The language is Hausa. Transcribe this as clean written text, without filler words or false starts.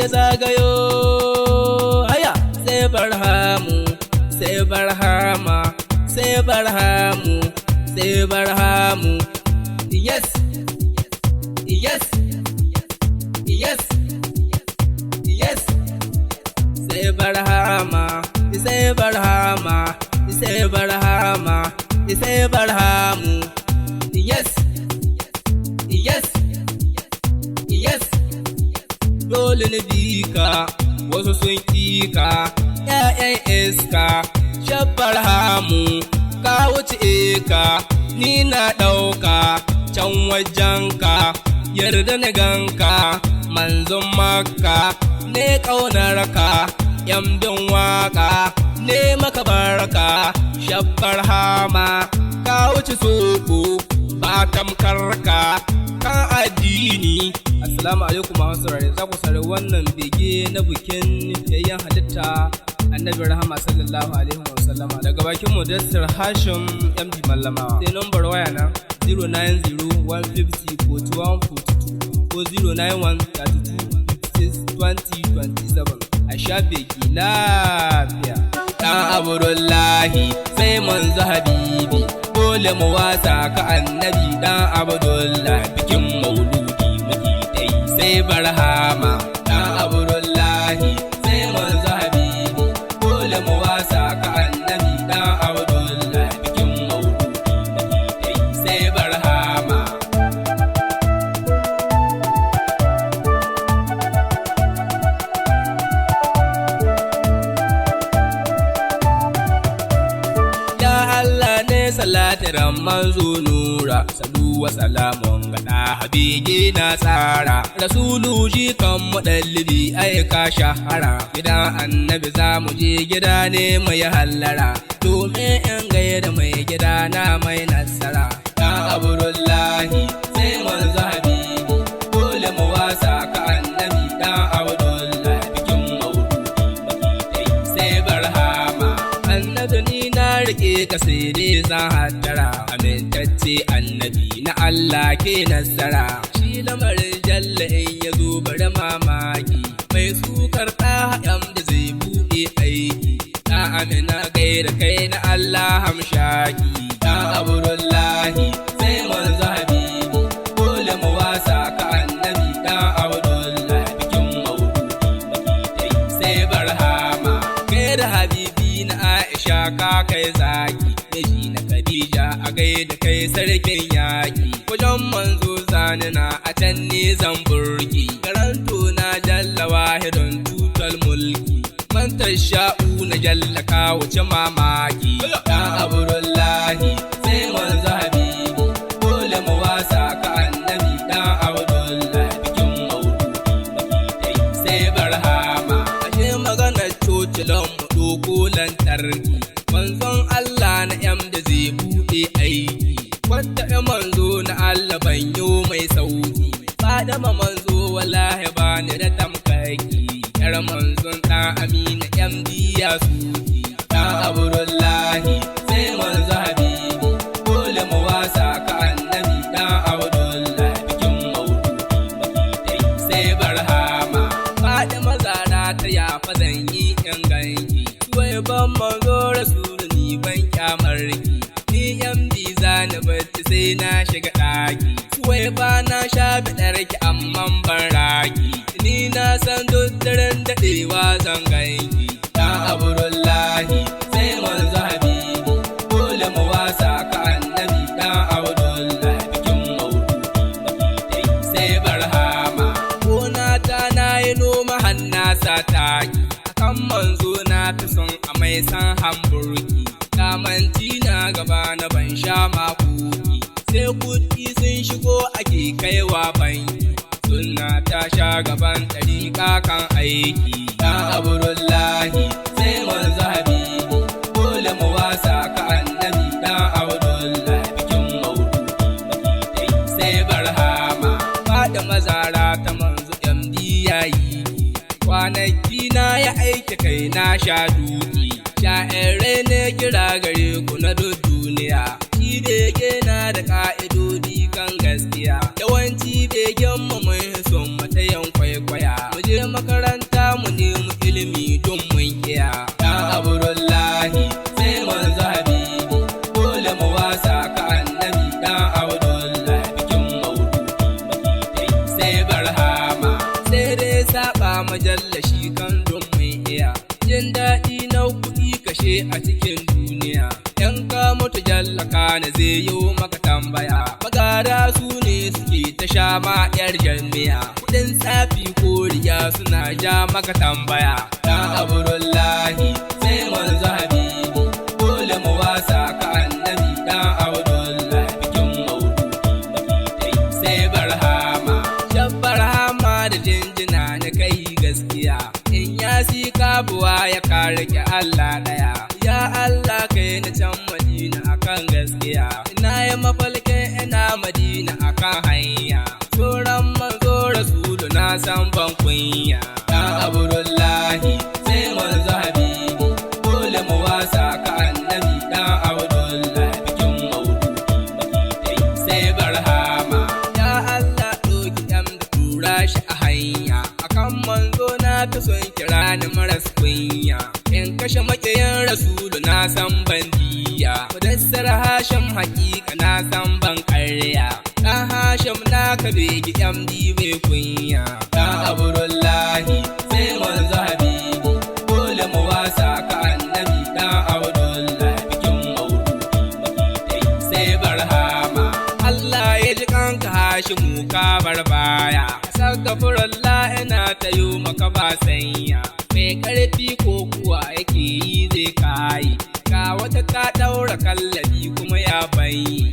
ya zagayo haya sai barhamu sai barhama sai barhamu sai barhamu yes yes yes yes sai barhama sai barhama sai barhama sai barhamu yes yes yes dole na bika wasu sun kika ƴaƴan iska shabbar hamu ka wuce eka ni na ɗauka can wajenka yarda na ganka manzon makka ne ƙaunarka yambin waka ne maka barka shabbar hama ka wuce soko ba tamkarka kan addini. Assalamu alaikum masu saurare, za ku saurari wannan bege na bikin fiyayyen halitta Annabi rahama sallallahu alaihi wa sallama daga bakin Mudassir Hashim MD Mallamawa. Sai number waya na 090-150-4142 ko 091-32-56-20-27. A sha bege lafiya. Dan Abdullahi sai manzo Habibi dole mu wasa ka Annabi dan Abdullahi bikin mauludi muke dai sai barhama dan Abdullahi sai manzo Habibi dole mu wasa ka Annabi dan Abdullahi bikin mauludi muke dai sai barhama. Salatiran manzo nura salu wa salamun gada habige na tsara rasulu shi kan mudallibi aika shahara gidan annabi za mu je gida ne mai hallara domin in gaida mai gida na mai nasara dan Abdullahi sai manzo Habibi dole mu wasa ka Annabi dan Abdullahi bikin mauludi sai barhama Annabi ni na rike ka sai dai zan hattara amintacce Annabi na Allah ke nasara shi lamarin jalla in ya zo bari mamaki mai sukar ɗayan da zai buɗe aiki na amina gaira kai na Allah hamshaki na Abdullahi sai manzo Habibi dole mu wasa ka Annabi dan Abdullahi bikin mauludi sai barhama kai da Habibi na Aisha ka kai zaki miji na Khadija a gaida kai sarkin yaki wajen manzo zanina a can ne zan burki karanto na jalla wahidun tutal mulki mantar sha'u na jalla ka wuce mamaki dan Abdullahi sai manzo Habibi dole mu wasa ka Annabi dan Abdullahi bikin mauludi sai barhama ashe maganar cocilan mu doko lantarki manzon Allah na yam da zai buɗe aiki wata ya manzo na Allah banyo mai sauki fadama manzo wallahi bani da tamkaki yar manzon dan Amina yam diya suki dan Abdullahi sai manzo Habibi dole mu wasa ka Annabi dan Abdullahi bikin mauludi sai barhama fadama zara ta ya fazan yi yan ganki wai ban manzo rasulu ni ban kyamarki ni yan biza na bacci sai na shiga ɗaki wai ba na sha biɗarki amman ban raki ni na san duk daren daɗewa zan ganki dan Abdullahi sai manzo Habibi dole mu wasa ka Annabi dan Abdullahi bikin mauludi sai barhama gona ta na yi noma hannasa taki kan manzo na fi son a mai san hamburgi kamanci na gaba na ban sha makoki sai kuɗi sun shigo ake kaiwa banki sunna ta sha gaban ɗariƙa kan aiki dan Abdullahi sai manzo Habibi dole mu wasa ka Annabi dan Abdullahi bikin mauludi sai barhama fada mazara ta manzo MD yayi kwanaki na ya aiki kai na sha duki sha'irai ne kira gare ku na duk duniya shi bege na da ka'idodi kan gaskiya yawanci begen mu mun son mata yan kwaikwaya mu je makaranta kashe a cikin duniya. ‘Yan ka mutu jallaka na zai yi maka tambaya. Magada su ne suke ta sha ma ‘yar jalmiya. Kuɗin tsafi ko riya suna ja maka tambaya. Dan Abdullahi sai manzo Habibi, dole mu wasa ka Annabi dan Abdullahi. Bikin mauludi makitai sai barhama, shabbarhama da jinjina na kai gaskiya. In ya si kabuwa ya kare ki Allah ɗaya. Ya Allah kai na can Madina akan gaskiya. Ina yi mafalkin ina Madina akan hanya. Sauran manzo Rasulu na san ban kunya. Dan Abdullahi sai manzo Habibi, dole mu wasa ka Annabi dan Abdullahi. Bikin mauludi makitai sai barhama. Ya Allah ɗoki ɗan da tura shi a hanya. Akan manzo na ta son kira ni maras kunya. In kashe maƙiyin Rasulu na san ban diya. Mudassar Hashim hakika na san ban ƙarya. Dan Hashim na ka bege MD mai kunya. Dan Abdullahi sai manzo Habibi, dole mu wasa ka Annabi dan Abdullahi. Bikin mauludi makitai sai barhama. Allah ya ji kanka Hashimu ka bar baya. Astaghfirullah ina ta yi maka ba sanya. Mai ƙarfi ko kuwa yake yi zai kayi. Ga wata ta ɗaura kallabi kuma ya bayi.